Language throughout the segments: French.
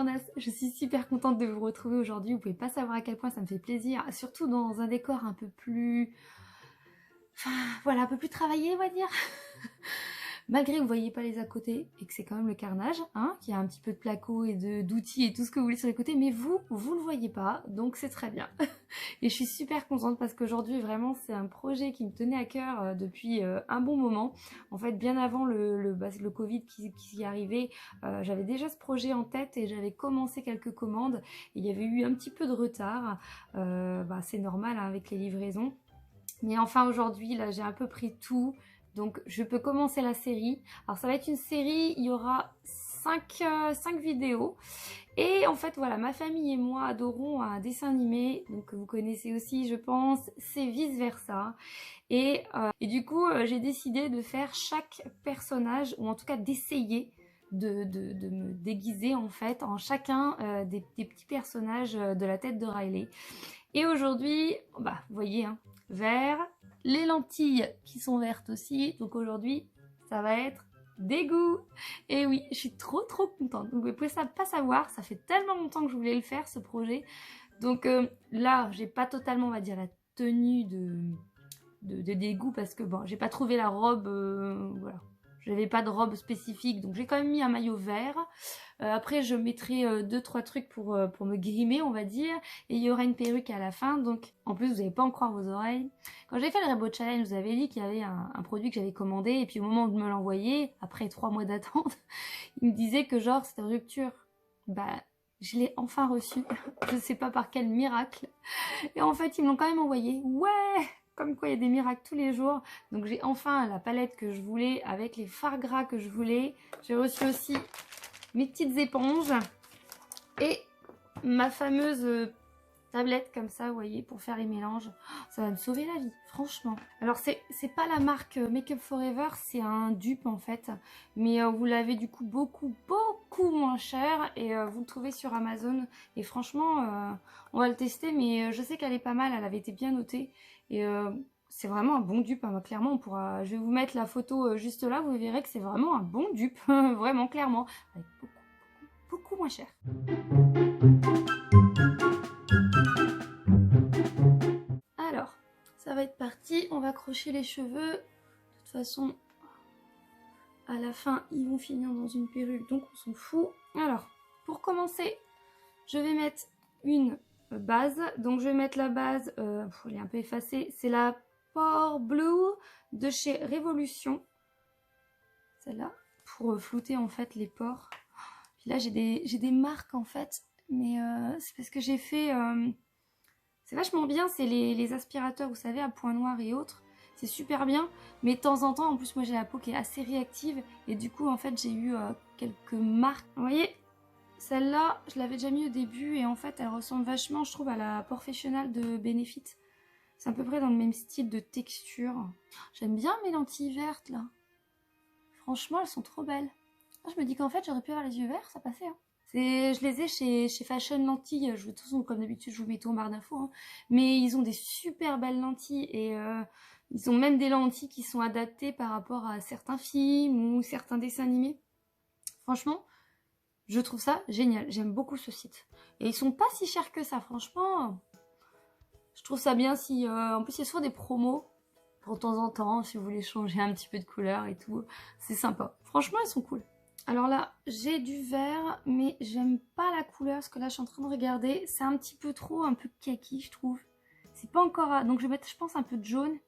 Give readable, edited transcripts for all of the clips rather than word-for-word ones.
Cornas, je suis super contente de vous retrouver aujourd'hui. Vous pouvez pas savoir à quel point ça me fait plaisir, surtout dans un décor un peu plus... Enfin, voilà, un peu plus travaillé, on va dire. Malgré que vous voyez pas les à côté et que c'est quand même le carnage, hein, qu'il y a un petit peu de placo et d'outils et tout ce que vous voulez sur les côtés, mais vous le voyez pas, donc c'est très bien. Et je suis super contente parce qu'aujourd'hui, vraiment, c'est un projet qui me tenait à cœur depuis un bon moment. En fait, bien avant le Covid qui arrivait, j'avais déjà ce projet en tête et j'avais commencé quelques commandes. Et il y avait eu un petit peu de retard, c'est normal hein, avec les livraisons. Mais enfin, aujourd'hui, là, j'ai un peu pris tout. Donc, je peux commencer la série. Alors, ça va être une série, il y aura 5 vidéos. Et en fait, voilà, ma famille et moi adorons un dessin animé, donc que vous connaissez aussi, je pense, c'est Vice Versa. Et du coup, j'ai décidé de faire chaque personnage, ou en tout cas d'essayer de me déguiser en fait en chacun des petits personnages de la tête de Riley. Et aujourd'hui, vous voyez, hein, vert, les lentilles qui sont vertes aussi, donc aujourd'hui, ça va être dégoût. Et oui, je suis trop contente. Donc vous pouvez pas savoir, ça fait tellement longtemps que je voulais le faire, ce projet. Donc là, j'ai pas totalement, on va dire, la tenue de dégoût parce que bon, j'ai pas trouvé la robe, voilà. J'avais pas de robe spécifique, donc j'ai quand même mis un maillot vert. Après, je mettrai 2-3 trucs pour me grimer, on va dire. Et il y aura une perruque à la fin. Donc, en plus, vous n'allez pas en croire vos oreilles. Quand j'ai fait le Rainbow Challenge, vous avez dit qu'il y avait un produit que j'avais commandé. Et puis, au moment où de me l'envoyer, après 3 mois d'attente, il me disait que genre, c'était rupture. Je l'ai enfin reçu. Je sais pas par quel miracle. Et en fait, ils me l'ont quand même envoyé. Ouais! Comme quoi il y a des miracles tous les jours. Donc j'ai enfin la palette que je voulais avec les fards gras que je voulais. J'ai reçu aussi mes petites éponges et ma fameuse tablette comme ça, vous voyez, pour faire les mélanges. Ça va me sauver la vie, franchement. Alors c'est pas la marque Make Up Forever, c'est un dupe en fait. Mais vous l'avez du coup beaucoup moins cher et vous le trouvez sur Amazon. Et franchement, on va le tester, mais je sais qu'elle est pas mal, elle avait été bien notée. Et c'est vraiment un bon dupe, hein. Clairement, je vais vous mettre la photo juste là, vous verrez que c'est vraiment un bon dupe, vraiment, clairement, avec beaucoup moins cher. Alors, ça va être parti, on va accrocher les cheveux. De toute façon, à la fin, ils vont finir dans une perruque, donc on s'en fout. Alors, pour commencer, je vais mettre une base. Donc, je vais mettre la base, elle est un peu effacée, c'est la Pore Blue de chez Révolution. Celle-là, pour flouter en fait les pores. Puis là, j'ai des marques en fait, mais c'est parce que j'ai fait... c'est vachement bien, c'est les aspirateurs, vous savez, à point noir et autres. C'est super bien, mais de temps en temps, en plus, moi j'ai la peau qui est assez réactive. Et du coup, en fait, j'ai eu quelques marques. Vous voyez, celle-là, je l'avais déjà mis au début. Et en fait, elle ressemble vachement, je trouve, à la Professional de Benefit. C'est à peu près dans le même style de texture. J'aime bien mes lentilles vertes, là. Franchement, elles sont trop belles. Je me dis qu'en fait, j'aurais pu avoir les yeux verts, ça passait, hein. Je les ai chez Fashion Lentilles. De toute façon, comme d'habitude, je vous mets tout en barre d'infos. Hein. Mais ils ont des super belles lentilles et ils ont même des lentilles qui sont adaptées par rapport à certains films ou certains dessins animés. Franchement, je trouve ça génial. J'aime beaucoup ce site. Et ils sont pas si chers que ça, franchement. Je trouve ça bien si... en plus, il y a souvent des promos pour de temps en temps, si vous voulez changer un petit peu de couleur et tout. C'est sympa. Franchement, ils sont cool. Alors là, j'ai du vert, mais j'aime pas la couleur, parce que là, je suis en train de regarder. C'est un petit peu trop, un peu kaki, je trouve. C'est pas encore... Donc je vais mettre, je pense, un peu de jaune.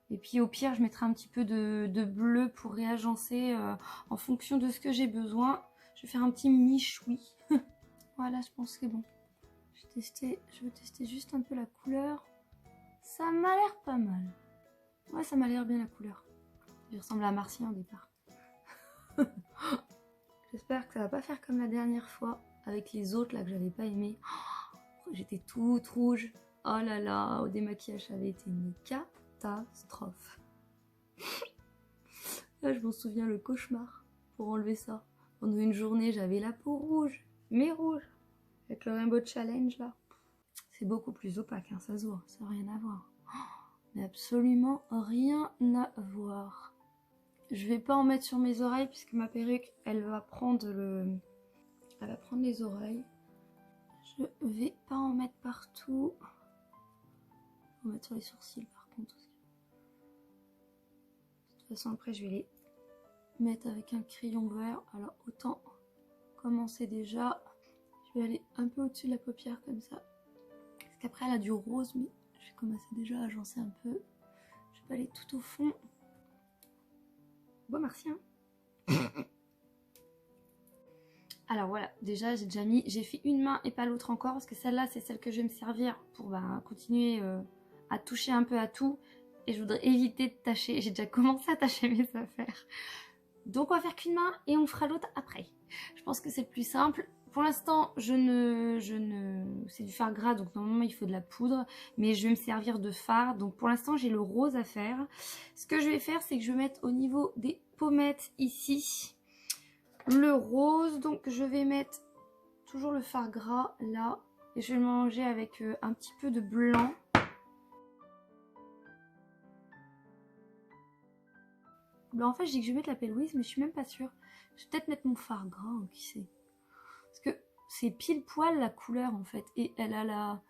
Et puis au pire, je mettrai un petit peu de bleu pour réagencer en fonction de ce que j'ai besoin. Je vais faire un petit michoui. Voilà, je pense que c'est bon. Je vais tester juste un peu la couleur. Ça m'a l'air pas mal. Ouais, ça m'a l'air bien la couleur. Il ressemble à Martien au départ. J'espère que ça va pas faire comme la dernière fois avec les autres là que j'avais pas aimé. Oh, j'étais toute rouge. Oh là là, au démaquillage ça avait été une catastrophe. Là je m'en souviens, le cauchemar pour enlever ça. Pendant une journée j'avais la peau rouge, mais rouge. Avec le Rainbow Challenge là. C'est beaucoup plus opaque, hein, ça se voit, ça n'a rien à voir. Mais absolument rien à voir. Je vais pas en mettre sur mes oreilles puisque ma perruque elle va prendre Elle va prendre les oreilles. Je vais pas en mettre partout. On va mettre sur les sourcils par contre. De toute façon après je vais les mettre avec un crayon vert. Alors autant commencer déjà. Je vais aller un peu au-dessus de la paupière comme ça. Parce qu'après elle a du rose, mais je vais commencer déjà à agencer un peu. Je vais pas aller tout au fond. Bon merci hein. Alors voilà, déjà j'ai déjà mis, j'ai fait une main et pas l'autre encore parce que celle-là c'est celle que je vais me servir pour continuer à toucher un peu à tout et je voudrais éviter de tâcher, j'ai déjà commencé à tâcher mes affaires. Donc on va faire qu'une main et on fera l'autre après. Je pense que c'est le plus simple. Pour l'instant c'est du fard gras donc normalement il faut de la poudre mais je vais me servir de fard donc pour l'instant j'ai le rose à faire. Ce que je vais faire c'est que je vais mettre au niveau des pommettes ici le rose, donc je vais mettre toujours le fard gras là et je vais le mélanger avec un petit peu de blanc. Ben en fait je dis que je vais mettre la Louise mais je suis même pas sûre. Je vais peut-être mettre mon fard gras, hein, qui sait. Parce que c'est pile poil la couleur en fait et elle a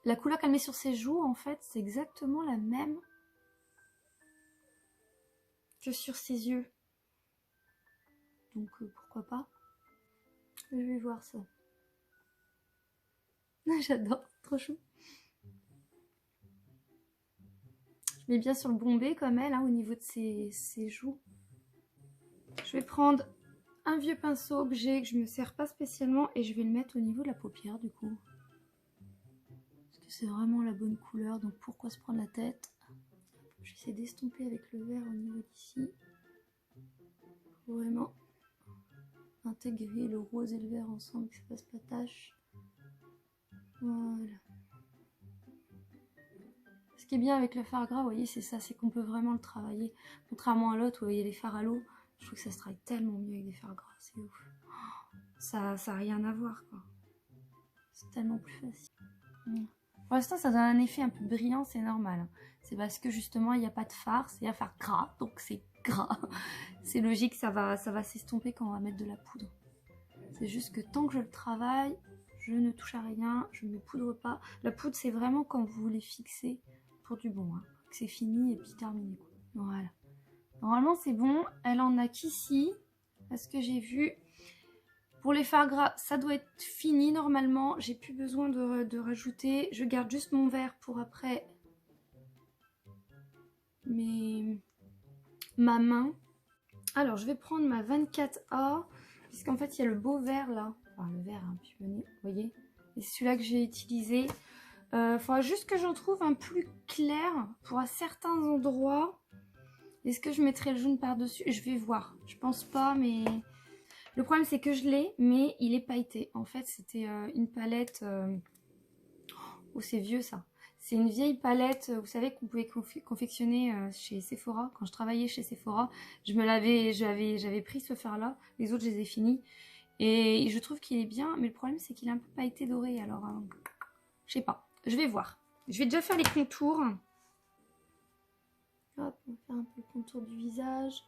la couleur qu'elle met sur ses joues en fait c'est exactement la même que sur ses yeux. Donc pourquoi pas. Je vais voir ça. J'adore, trop chou. Je mets bien sur le bombé comme elle, hein, au niveau de ses joues. Je vais prendre un vieux pinceau objet que je ne me sers pas spécialement et je vais le mettre au niveau de la paupière du coup. Parce que c'est vraiment la bonne couleur, donc pourquoi se prendre la tête? Je vais essayer d'estomper avec le vert au niveau d'ici. Pour vraiment intégrer le rose et le vert ensemble, que ça fasse pas tache. Voilà. Ce qui est bien avec le fard gras, vous voyez, c'est ça, c'est qu'on peut vraiment le travailler. Contrairement à l'autre, vous voyez, les fards à l'eau, je trouve que ça se travaille tellement mieux avec des fards gras, c'est ouf. Ça a rien à voir, quoi. C'est tellement plus facile. Pour l'instant, ça donne un effet un peu brillant, c'est normal. C'est parce que justement, il n'y a pas de fard, c'est un fard gras, donc c'est gras. C'est logique, ça va s'estomper quand on va mettre de la poudre. C'est juste que tant que je le travaille, je ne touche à rien, je ne poudre pas. La poudre, c'est vraiment quand vous voulez fixer pour du bon, hein, que c'est fini et puis terminé, quoi. Voilà. Normalement, c'est bon. Elle en a qu'ici, parce que j'ai vu. Pour les fards gras, ça doit être fini normalement. J'ai plus besoin de rajouter. Je garde juste mon vert pour après ma main. Alors, je vais prendre ma 24A, puisqu'en fait, il y a le beau vert là. Enfin, le vert un petit peu, vous voyez. Et c'est celui-là que j'ai utilisé. Faudra juste que j'en trouve un plus clair pour certains endroits. Est-ce que je mettrai le jaune par-dessus? Je vais voir. Je pense pas, mais... Le problème, c'est que je l'ai, mais il est pailleté. En fait, c'était une palette... Oh, c'est vieux, ça. C'est une vieille palette, vous savez, qu'on pouvait confectionner chez Sephora. Quand je travaillais chez Sephora, j'avais pris ce fard-là. Les autres, je les ai finis. Et je trouve qu'il est bien, mais le problème, c'est qu'il est un peu pailleté doré. Alors, je sais pas. Je vais voir. Je vais déjà faire les contours. Hop, on va faire un peu le contour du visage.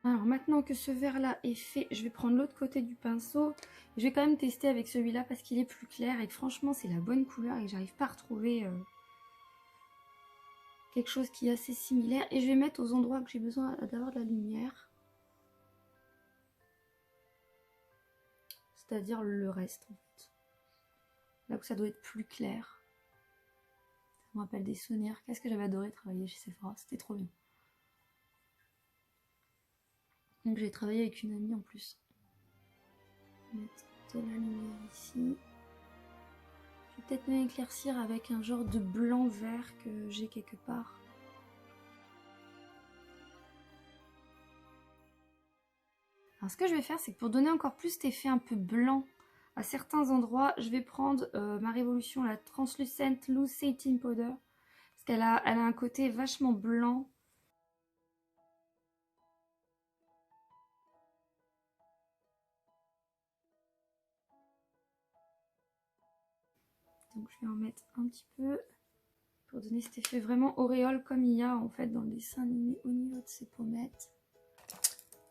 Alors maintenant que ce vert là est fait, je vais prendre l'autre côté du pinceau. Je vais quand même tester avec celui-là parce qu'il est plus clair et que franchement c'est la bonne couleur et que j'arrive pas à retrouver quelque chose qui est assez similaire. Et je vais mettre aux endroits que j'ai besoin d'avoir de la lumière. C'est-à-dire le reste en fait. Là où ça doit être plus clair. Ça me rappelle des souvenirs. Qu'est-ce que j'avais adoré travailler chez Sephora, c'était trop bien. Donc j'ai travaillé avec une amie en plus. Mettre de la lumière ici. Je vais peut-être m'éclaircir avec un genre de blanc vert que j'ai quelque part. Alors ce que je vais faire, c'est que pour donner encore plus cet effet un peu blanc à certains endroits, je vais prendre ma Révolution, la Translucent Loose Satin Powder. Parce qu'elle a un côté vachement blanc. Donc je vais en mettre un petit peu pour donner cet effet vraiment auréole comme il y a en fait dans le dessin animé au niveau de ces pommettes.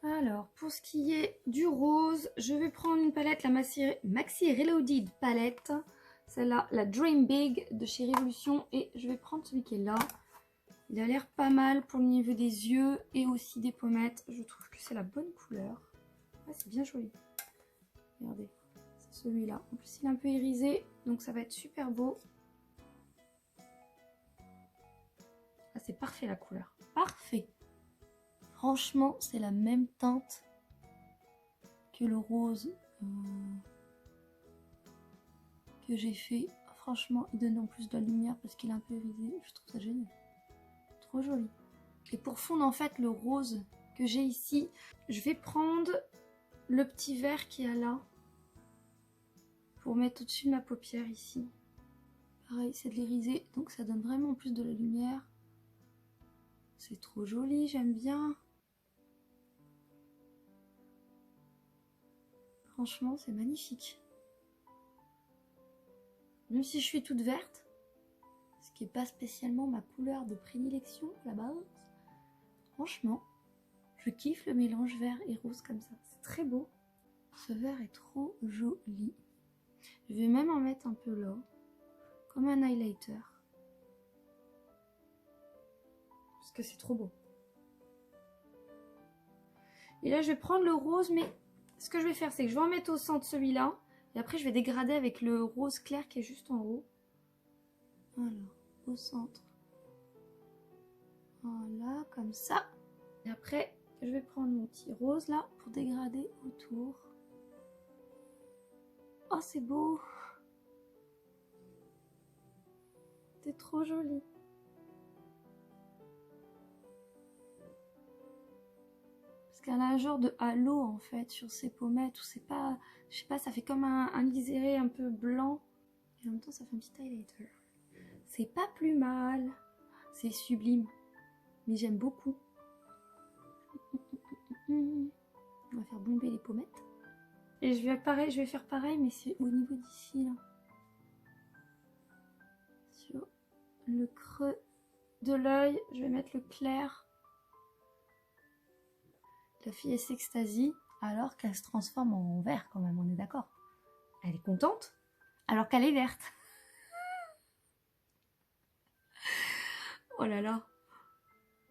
Alors pour ce qui est du rose, je vais prendre une palette, la Maxi Reloaded palette. Celle-là, la Dream Big de chez Révolution, et je vais prendre celui qui est là. Il a l'air pas mal pour le niveau des yeux et aussi des pommettes. Je trouve que c'est la bonne couleur. Ouais, c'est bien joli. Regardez, c'est celui-là. En plus, il est un peu irisé, donc ça va être super beau. Ah, c'est parfait la couleur. Parfait. Franchement, c'est la même teinte que le rose que j'ai fait. Franchement, il donne en plus de la lumière parce qu'il est un peu irisé. Je trouve ça génial. Trop joli. Et pour fondre en fait le rose que j'ai ici, je vais prendre le petit vert qu'il y a là pour mettre au-dessus de ma paupière ici. Pareil, c'est de l'irisé, donc ça donne vraiment plus de la lumière. C'est trop joli, j'aime bien. Franchement, c'est magnifique. Même si je suis toute verte, ce qui n'est pas spécialement ma couleur de prédilection à la base, franchement, je kiffe le mélange vert et rose comme ça. C'est très beau. Ce vert est trop joli. Je vais même en mettre un peu là, comme un highlighter. Parce que c'est trop beau. Et là, je vais prendre le rose, mais ce que je vais faire, c'est que je vais en mettre au centre celui-là. Et après, je vais dégrader avec le rose clair qui est juste en haut. Voilà, au centre. Voilà, comme ça. Et après, je vais prendre mon petit rose là pour dégrader autour. Oh, c'est beau. C'est trop joli. Parce qu'elle a un genre de halo en fait sur ses pommettes. Ou c'est pas, je sais pas, ça fait comme un liséré un peu blanc. Et en même temps, ça fait un petit highlighter. C'est pas plus mal. C'est sublime. Mais j'aime beaucoup. On va faire bomber les pommettes. Et je vais faire pareil, mais c'est au niveau d'ici là. Sur le creux de l'œil, je vais mettre le clair. La fille elle s'extasie alors qu'elle se transforme en vert quand même, on est d'accord. Elle est contente alors qu'elle est verte. Oh là là.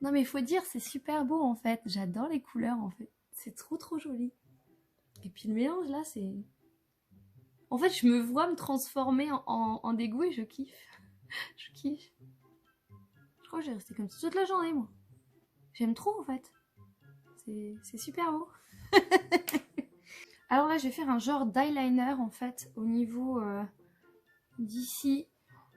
Non mais il faut dire, c'est super beau en fait. J'adore les couleurs en fait. C'est trop joli. Et puis le mélange là, c'est... En fait, je me vois me transformer en dégoût et je kiffe. Je kiffe. Je crois que j'ai resté comme ça toute la journée, moi. J'aime trop, en fait. C'est super beau. Alors là, je vais faire un genre d'eyeliner, en fait, au niveau d'ici.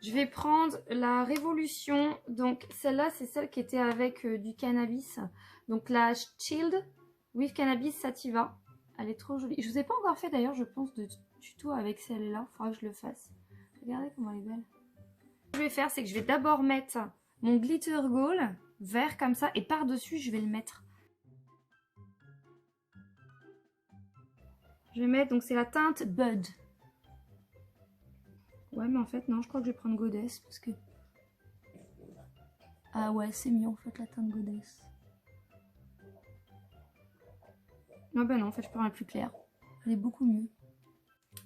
Je vais prendre la Révolution. Donc, celle-là, c'est celle qui était avec du cannabis. Donc, la Shield with Cannabis Sativa. Elle est trop jolie. Je vous ai pas encore fait, d'ailleurs, je pense, de tuto avec celle-là. Il faudra que je le fasse. Regardez comment elle est belle. Ce que je vais faire, c'est que je vais d'abord mettre mon glitter gold vert comme ça. Et par-dessus, je vais le mettre. Je vais mettre, donc c'est la teinte Bud. Ouais, mais en fait, non, je crois que je vais prendre Goddess parce que... Ah ouais, c'est mieux en fait, la teinte Goddess. Non, bah non, en fait, je prends la plus claire. Elle est beaucoup mieux.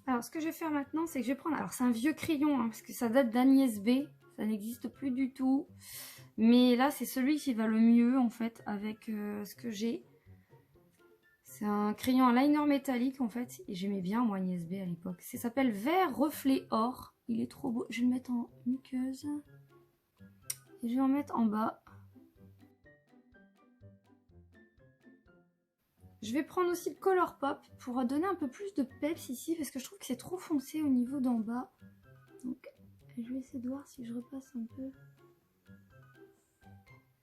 Alors, ce que je vais faire maintenant, c'est que je vais prendre... Alors, c'est un vieux crayon, hein, parce que ça date d'Agnès B. Ça n'existe plus du tout. Mais là, c'est celui qui va le mieux, en fait, avec ce que j'ai. C'est un crayon liner métallique, en fait. Et j'aimais bien, moi, Agnès B à l'époque. Ça s'appelle Vert Reflet Or. Il est trop beau. Je vais le mettre en muqueuse. Et je vais en mettre en bas. Je vais prendre aussi le Color Pop pour donner un peu plus de peps ici. Parce que je trouve que c'est trop foncé au niveau d'en bas. Donc, je vais essayer de voir si je repasse un peu.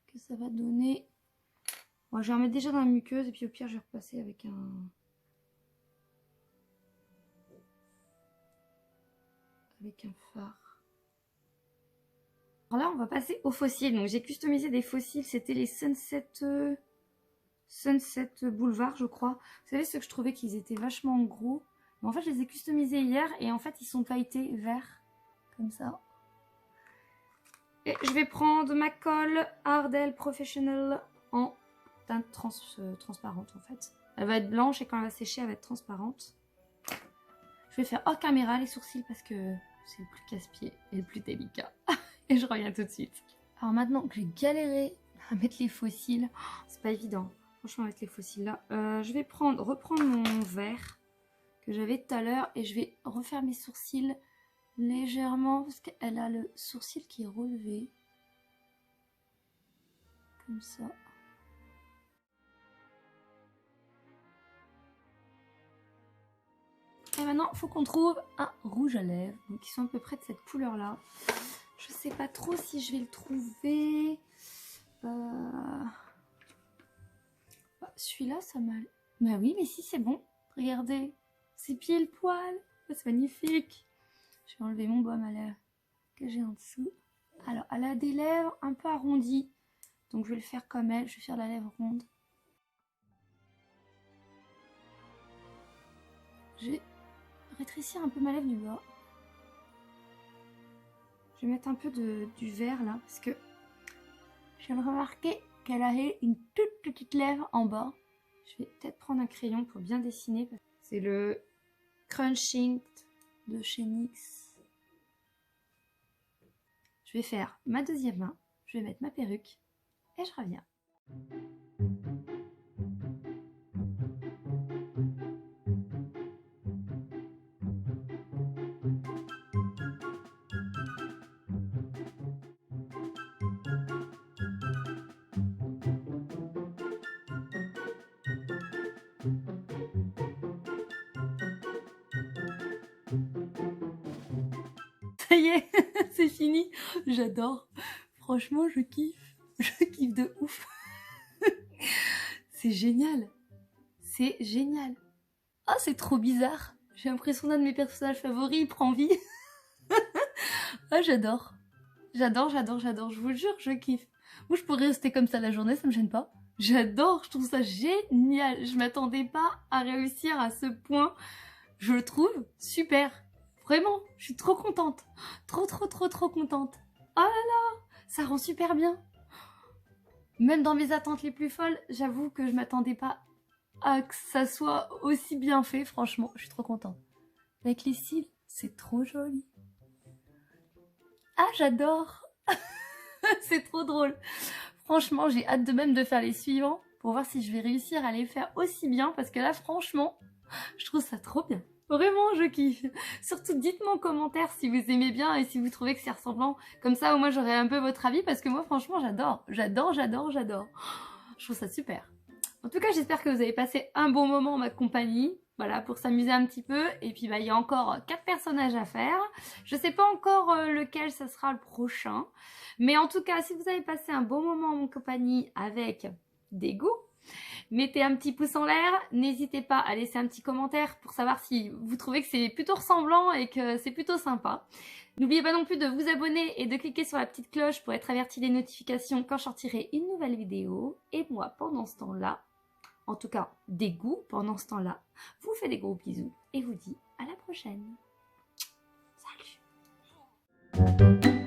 Que ça va donner. Bon, je vais en mettre déjà dans la muqueuse et puis au pire, je vais repasser avec un fard. Alors là, on va passer aux fossiles. Donc, j'ai customisé des fossiles. C'était les Sunset Boulevard, je crois. Vous savez, ceux que je trouvais qu'ils étaient vachement gros. Mais en fait, je les ai customisés hier et en fait, ils sont pailletés verts. Comme ça. Et je vais prendre ma colle Ardell Professional en teinte transparente en fait. Elle va être blanche et quand elle va sécher, elle va être transparente. Je vais faire hors caméra les sourcils parce que c'est le plus casse-pied et le plus délicat. Et je reviens tout de suite. Alors maintenant que j'ai galéré à mettre les fossiles, c'est pas évident. Franchement avec les fossiles là. Je vais reprendre mon verre que j'avais tout à l'heure et je vais refaire mes sourcils légèrement parce qu'elle a le sourcil qui est relevé. Comme ça. Et maintenant, il faut qu'on trouve un rouge à lèvres. Donc, ils sont à peu près de cette couleur-là. Je sais pas trop si je vais le trouver. Celui-là, ça m'a... Bah oui, mais si, c'est bon. Regardez. C'est pile poil. C'est magnifique. Je vais enlever mon baume à lèvres que j'ai en dessous. Alors, elle a des lèvres un peu arrondies. Donc, je vais le faire comme elle. Je vais faire la lèvre ronde. Je vais rétrécir un peu ma lèvre du bas. Je vais mettre un peu du vert là. Parce que je viens de remarquer qu'elle a une toute petite lèvre en bas. Je vais peut-être prendre un crayon pour bien dessiner. C'est le Crunching de chez NYX. Je vais faire ma deuxième main. Je vais mettre ma perruque. Et je reviens. Ça y est, c'est fini. J'adore. Franchement, je kiffe. Je kiffe de ouf. C'est génial. C'est génial. Ah, c'est trop bizarre. J'ai l'impression d'un de mes personnages favoris, il prend vie. Ah, j'adore. J'adore. Je vous jure, je kiffe. Moi, je pourrais rester comme ça la journée, ça me gêne pas. J'adore, je trouve ça génial. Je m'attendais pas à réussir à ce point. Je le trouve super. Vraiment, je suis trop contente. Trop contente. Oh là là, ça rend super bien. Même dans mes attentes les plus folles, j'avoue que je m'attendais pas à que ça soit aussi bien fait. Franchement, je suis trop contente. Avec les cils, c'est trop joli. Ah, j'adore. C'est trop drôle. Franchement, j'ai hâte de même de faire les suivants pour voir si je vais réussir à les faire aussi bien. Parce que là, franchement, je trouve ça trop bien. Vraiment, je kiffe. Surtout, dites-moi en commentaire si vous aimez bien et si vous trouvez que c'est ressemblant. Comme ça, au moins, j'aurai un peu votre avis parce que moi, franchement, j'adore. J'adore. Je trouve ça super. En tout cas, j'espère que vous avez passé un bon moment en ma compagnie. Voilà, pour s'amuser un petit peu. Et puis, bah, il y a encore 4 personnages à faire. Je sais pas encore lequel ça sera le prochain. Mais en tout cas, si vous avez passé un bon moment en ma compagnie avec des goûts, mettez un petit pouce en l'air, n'hésitez pas à laisser un petit commentaire pour savoir si vous trouvez que c'est plutôt ressemblant et que c'est plutôt sympa. N'oubliez pas non plus de vous abonner et de cliquer sur la petite cloche pour être averti des notifications quand je sortirai une nouvelle vidéo. Et moi, pendant ce temps-là, en tout cas des goûts pendant ce temps-là, vous fais des gros bisous et vous dis à la prochaine. Salut!